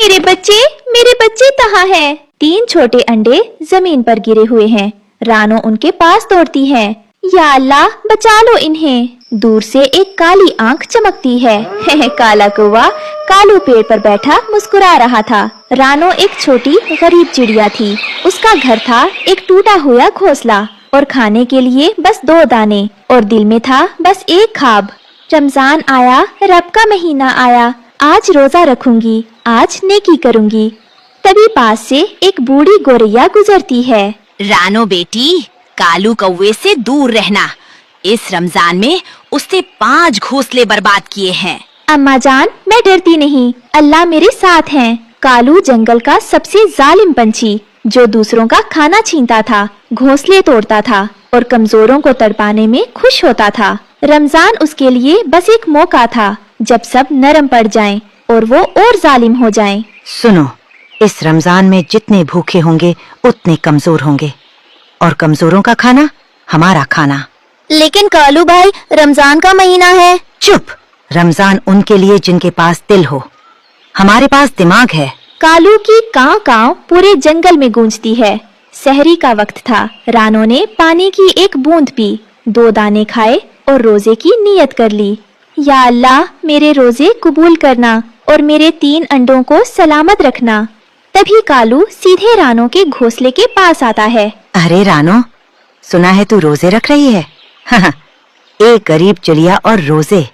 मेरे बच्चे कहाँ हैं? 3 छोटे अंडे जमीन पर गिरे हुए हैं। रानो उनके पास दौड़ती है। या अल्लाह, बचा लो इन्हें। दूर से एक काली आंख चमकती है। काला कौवा कालू पेड़ पर बैठा मुस्कुरा रहा था। रानो एक छोटी गरीब चिड़िया थी। उसका घर था एक टूटा हुआ घोंसला और खाने के लिए बस 2 दाने, और दिल में था बस एक ख्वाब। रमजान आया, रब का महीना आया, आज रोजा रखूंगी, आज नेकी करूंगी। तभी पास से एक बूढ़ी गोरैया गुजरती है। रानो बेटी, कालू कौवे से दूर रहना। इस रमजान में उसने 5 घोंसले बर्बाद किए हैं। अम्मा जान, मैं डरती नहीं, अल्लाह मेरे साथ है। कालू जंगल का सबसे जालिम पंछी, जो दूसरों का खाना छीनता था, घोंसले तोड़ता था और कमजोरों को तड़पाने में खुश होता था। रमजान उसके लिए बस एक मौका था, जब सब नरम पड़ जाएं और वो और जालिम हो जाएं। सुनो, इस रमजान में जितने भूखे होंगे उतने कमजोर होंगे, और कमजोरों का खाना हमारा खाना। लेकिन कालू भाई, रमजान का महीना है। चुप! रमजान उनके लिए जिनके पास दिल हो, हमारे पास दिमाग है। कालू की काव काव पूरे जंगल में गूंजती है। सहरी का वक्त था। रानो ने पानी की एक बूंद पी, 2 दाने खाए और रोजे की नियत कर ली। या अल्लाह, मेरे रोजे कबूल करना और मेरे 3 अंडों को सलामत रखना। तभी कालू सीधे रानो के घोंसले के पास आता है। अरे रानो, सुना है तू रोजे रख रही है? एक गरीब चिड़िया और रोजे,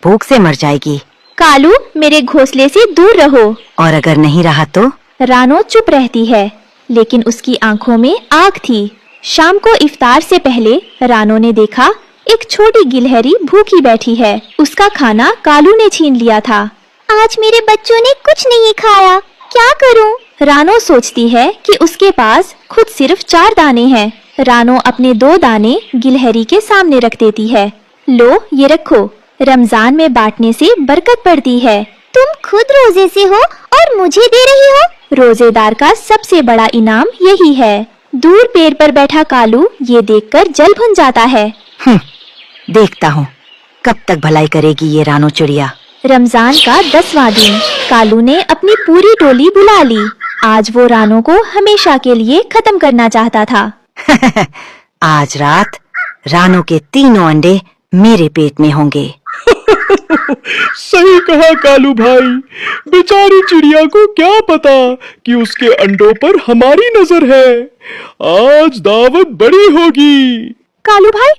भूख से मर जाएगी। कालू, मेरे घोंसले से दूर रहो। और अगर नहीं रहा तो? रानो चुप रहती है, लेकिन उसकी आंखों में आग थी। शाम को इफ्तार से पहले रानो ने देखा एक छोटी गिलहरी भूखी बैठी है। उसका खाना कालू ने छीन लिया था। आज मेरे बच्चों ने कुछ नहीं खाया, क्या करूं? रानो सोचती है कि उसके पास खुद सिर्फ 4 दाने हैं। रानो अपने 2 दाने गिलहरी के सामने रख देती है। लो, ये रखो, रमजान में बांटने से बरकत पड़ती है। तुम खुद रोजे से हो और मुझे दे रही हो? रोजेदार का सबसे बड़ा इनाम यही है। दूर पेड़ पर बैठा कालू ये देखकर जल भुन जाता है। देखता हूँ कब तक भलाई करेगी ये रानो चिड़िया। रमजान का 10वां दिन। कालू ने अपनी पूरी टोली बुला ली। आज वो रानो को हमेशा के लिए खत्म करना चाहता था। आज रात रानो के 3 अंडे मेरे पेट में होंगे। सही कहा कालू भाई। बेचारी चिड़िया को क्या पता कि उसके अंडों पर हमारी नजर है। आज दावत बड़ी होगी। कालू भाई,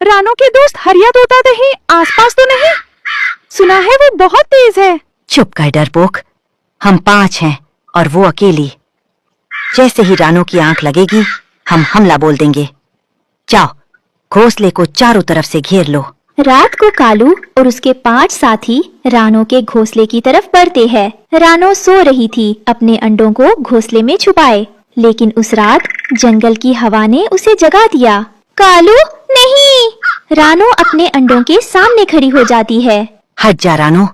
रानो के दोस्त हरिया तोता कहीं आसपास तो नहीं? सुना है वो बहुत तेज है। चुप कर डरपोक, हम 5 हैं और वो अकेली। जैसे ही रानो की आंख लगेगी हम हमला बोल देंगे। जाओ, घोंसले को चारों तरफ से घेर लो। रात को कालू और उसके 5 साथी रानो के घोंसले की तरफ बढ़ते हैं। रानो सो रही थी, अपने अंडों को घोंसले में छुपाए, लेकिन उस रात जंगल की हवा ने उसे जगा दिया। कालू, नहीं! रानो अपने अंडों के सामने खड़ी हो जाती है। हट जा रानो,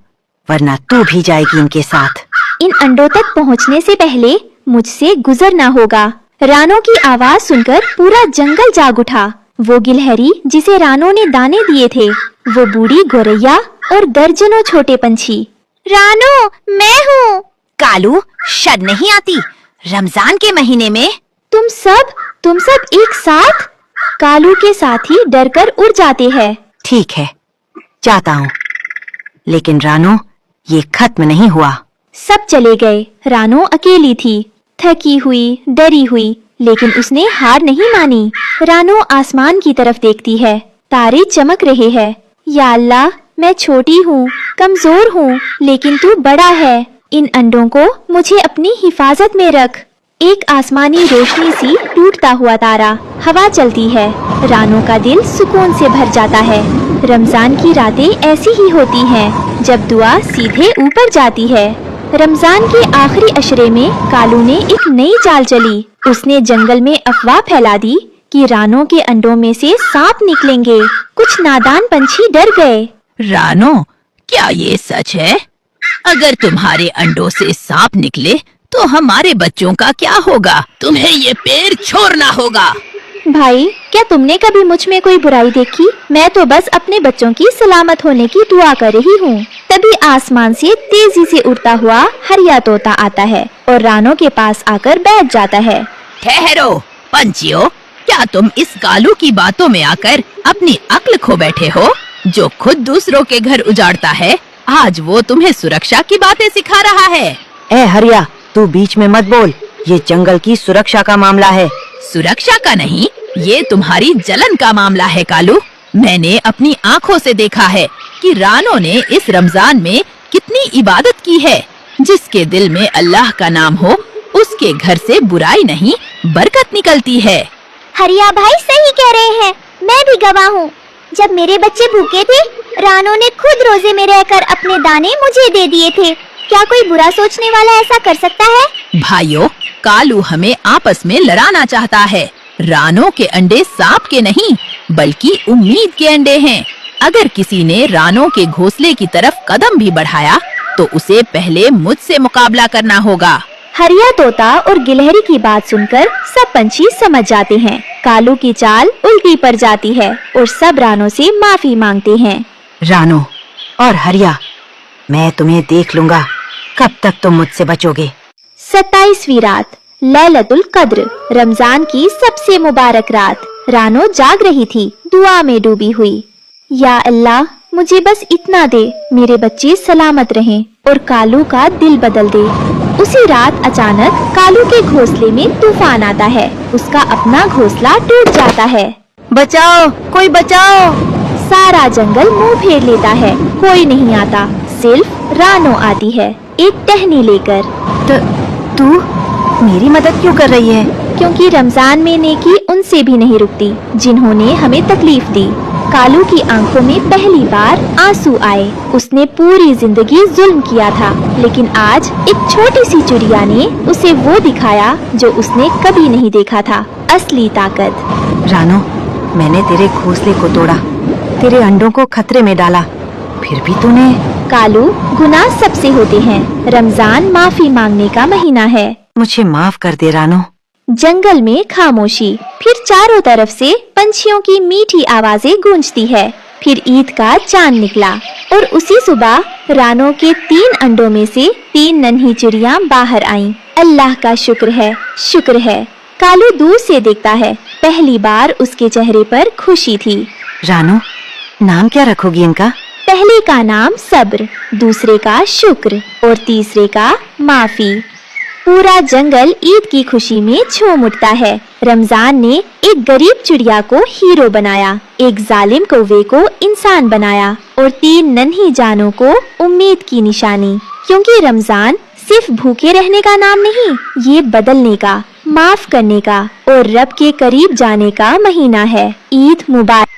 वरना तू भी जाएगी इनके साथ। इन अंडों तक पहुंचने से पहले मुझसे गुजरना होगा। रानो की आवाज सुनकर पूरा जंगल जाग उठा। वो गिलहरी जिसे रानो ने दाने दिए थे, वो बूढ़ी गोरैया और दर्जनों छोटे पंछी। रानो, मैं हूँ। कालू, शर्म नहीं आती रमजान के महीने में? तुम सब एक साथ? कालू के साथी डरकर उड़ जाते हैं। ठीक है, जाता हूँ, लेकिन रानो, ये खत्म नहीं हुआ। सब चले गए। रानो अकेली थी, थकी हुई, डरी हुई, लेकिन उसने हार नहीं मानी। रानो आसमान की तरफ देखती है। तारे चमक रहे हैं। या अल्लाह, मैं छोटी हूँ, कमजोर हूँ, लेकिन तू बड़ा है। इन अंडों को मुझे अपनी हिफाजत में रख। एक आसमानी रोशनी सी टूटता हुआ तारा। हवा चलती है। रानो का दिल सुकून से भर जाता है। रमजान की रातें ऐसी ही होती हैं, जब दुआ सीधे ऊपर जाती है। रमजान के आखिरी अशरे में कालू ने एक नई चाल चली। उसने जंगल में अफवाह फैला दी कि रानो के अंडों में से सांप निकलेंगे। कुछ नादान पंछी डर गए। रानो, क्या ये सच है? अगर तुम्हारे अंडों से सांप निकले तो हमारे बच्चों का क्या होगा? तुम्हें ये पेड़ छोड़ना होगा। भाई, क्या तुमने कभी मुझ में कोई बुराई देखी? मैं तो बस अपने बच्चों की सलामत होने की दुआ कर रही हूँ। तभी आसमान से तेजी से उड़ता हुआ हरिया तोता आता है और रानो के पास आकर बैठ जाता है। ठहरो पंछियों, क्या तुम इस कालू की बातों में आकर अपनी अक्ल खो बैठे हो? जो खुद दूसरों के घर उजाड़ता है, आज वो तुम्हें सुरक्षा की बातें सिखा रहा है। ए हरिया, तू बीच में मत बोल। ये जंगल की सुरक्षा का मामला है। सुरक्षा का नहीं, ये तुम्हारी जलन का मामला है कालू। मैंने अपनी आँखों से देखा है कि रानो ने इस रमजान में कितनी इबादत की है। जिसके दिल में अल्लाह का नाम हो, उसके घर से बुराई नहीं बरकत निकलती है। हरिया भाई सही कह रहे हैं, मैं भी गवाह हूँ। जब मेरे बच्चे भूखे थे, रानो ने खुद रोजे में रहकर अपने दाने मुझे दे दिए थे। क्या कोई बुरा सोचने वाला ऐसा कर सकता है? भाइयों, कालू हमें आपस में लड़ाना चाहता है। रानो के अंडे सांप के नहीं, बल्कि उम्मीद के अंडे हैं। अगर किसी ने रानो के घोंसले की तरफ कदम भी बढ़ाया, तो उसे पहले मुझसे मुकाबला करना होगा। हरिया तोता और गिलहरी की बात सुनकर सब पंछी समझ जाते हैं। कालू की चाल उल्टी पड़ जाती है और सब रानो से माफी मांगते हैं। रानो और हरिया, मैं तुम्हें देख लूंगा। कब तक तुम मुझसे बचोगे? 27वीं रात, लैलतुल कद्र, रमजान की सबसे मुबारक रात। रानो जाग रही थी, दुआ में डूबी हुई। या अल्लाह, मुझे बस इतना दे, मेरे बच्चे सलामत रहें और कालू का दिल बदल दे। उसी रात अचानक कालू के घोंसले में तूफान आता है। उसका अपना घोंसला टूट जाता है। बचाओ, कोई बचाओ। सारा जंगल मुंह फेर लेता है, कोई नहीं आता। सिर्फ रानो आती है, एक टहनी लेकर। तू मेरी मदद क्यों कर रही है? क्योंकि रमजान में नेकी उनसे भी नहीं रुकती जिन्होंने हमें तकलीफ दी। कालू की आंखों में पहली बार आंसू आए। उसने पूरी जिंदगी जुल्म किया था, लेकिन आज एक छोटी सी चिड़िया ने उसे वो दिखाया जो उसने कभी नहीं देखा था, असली ताकत। रानो, मैंने तेरे घोंसले को तोड़ा, तेरे अंडों को खतरे में डाला, फिर भी तूने। कालू, गुनाह सबसे होते हैं। रमजान माफी मांगने का महीना है। मुझे माफ कर दे रानो। जंगल में खामोशी, फिर चारों तरफ से पंछियों की मीठी आवाजें गूंजती है। फिर ईद का चांद निकला और उसी सुबह रानो के 3 अंडों में से 3 नन्ही चिड़िया बाहर आईं। अल्लाह का शुक्र है, शुक्र है। कालू दूर से देखता है, पहली बार उसके चेहरे पर खुशी थी। रानो, नाम क्या रखोगी इनका? पहले का नाम सब्र, दूसरे का शुक्र और तीसरे का माफी। पूरा जंगल ईद की खुशी में झूम उठता है। रमजान ने एक गरीब चिड़िया को हीरो बनाया, एक जालिम कौवे को इंसान बनाया और 3 नन्ही जानों को उम्मीद की निशानी। क्योंकि रमजान सिर्फ भूखे रहने का नाम नहीं, ये बदलने का, माफ करने का और रब के करीब जाने का महीना है। ईद मुबारक।